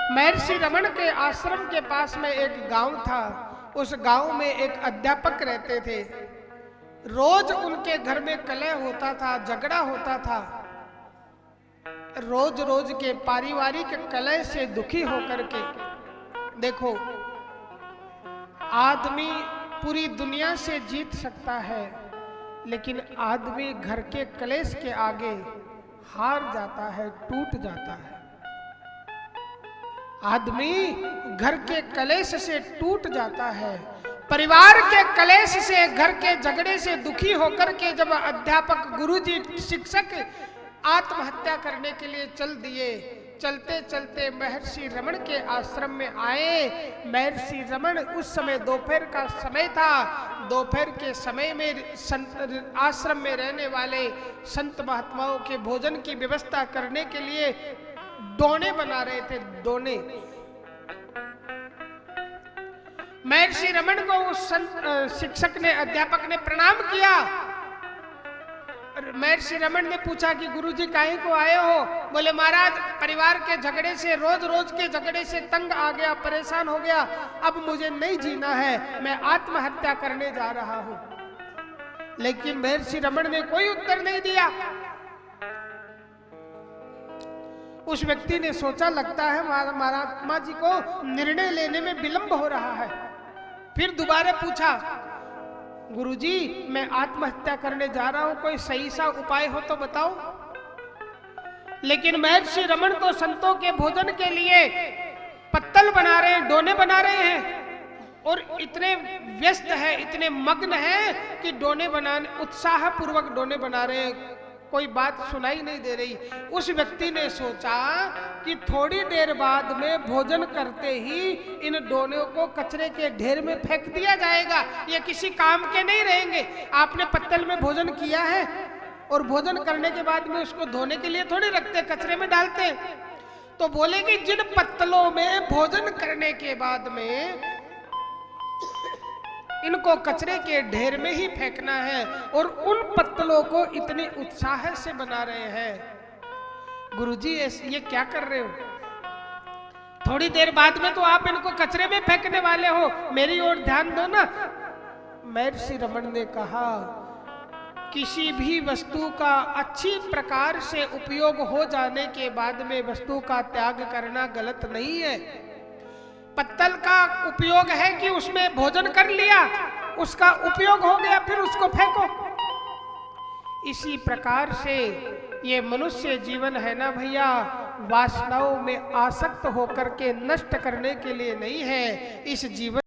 महर्षि रमन के आश्रम के पास में एक गांव था। उस गांव में एक अध्यापक रहते थे। रोज उनके घर में कलह होता था, झगड़ा होता था। रोज रोज के पारिवारिक कलह से दुखी होकर के, देखो, आदमी पूरी दुनिया से जीत सकता है, लेकिन आदमी घर के कलेश के आगे हार जाता है, टूट जाता है। आदमी घर के कलेश से टूट जाता है। परिवार के कलेश से, घर के झगड़े से दुखी होकर के जब अध्यापक, गुरुजी, शिक्षक आत्महत्या करने के लिए चल दिए, चलते चलते महर्षि रमन के आश्रम में आए। महर्षि रमन, उस समय दोपहर का समय था। दोपहर के समय में आश्रम में रहने वाले संत महात्माओं के भोजन की व्यवस्था करने के लिए दोने बना रहे थे। दोने। महर्षि रमन को उस शिक्षक ने, अध्यापक ने प्रणाम किया। महर्षि रमन ने पूछा कि गुरुजी काहे को आए हो? बोले महाराज, परिवार के झगड़े से, रोज रोज के झगड़े से तंग आ गया, परेशान हो गया। अब मुझे नहीं जीना है, मैं आत्महत्या करने जा रहा हूं। लेकिन महर्षि रमन ने कोई उत्तर नहीं दिया। उस व्यक्ति ने सोचा, लगता है महात्मा जी को निर्णय लेने में विलंब हो रहा है। फिर दोबारा पूछा, गुरुजी, मैं आत्महत्या करने जा रहा हूं, कोई सही सा उपाय हो तो बताओ। लेकिन महर्षि रमन तो संतों के भोजन के लिए पत्तल बना रहे हैं, डोने बना रहे हैं, और इतने व्यस्त है, इतने मग्न है कि डोने बनाने, उत्साह पूर्वक डोने बना रहे हैं, कोई बात सुनाई नहीं दे रही। उस व्यक्ति ने सोचा कि थोड़ी देर बाद में भोजन करते ही इन डोनों को कचरे के ढेर में फेंक दिया जाएगा, ये किसी काम के नहीं रहेंगे। आपने पत्तल में भोजन किया है और भोजन करने के बाद में उसको धोने के लिए थोड़ी रखते, कचरे में डालते। तो बोले कि जिन पत्तलों में भोजन करने के बाद में इनको कचरे के ढेर में ही फेंकना है, और उन पत्तलों को इतने उत्साह से बना रहे हैं। गुरुजी, ये क्या कर रहे हो? थोड़ी देर बाद में तो आप इनको कचरे में फेंकने वाले हो, मेरी ओर ध्यान दो ना। महर्षि रमन ने कहा, किसी भी वस्तु का अच्छी प्रकार से उपयोग हो जाने के बाद में वस्तु का त्याग करना गलत नहीं है। पत्तल का उपयोग है कि उसमें भोजन कर लिया, उसका उपयोग हो गया, फिर उसको फेंको। इसी प्रकार से ये मनुष्य जीवन है ना भैया, वासनाओं में आसक्त होकर के नष्ट करने के लिए नहीं है। इस जीवन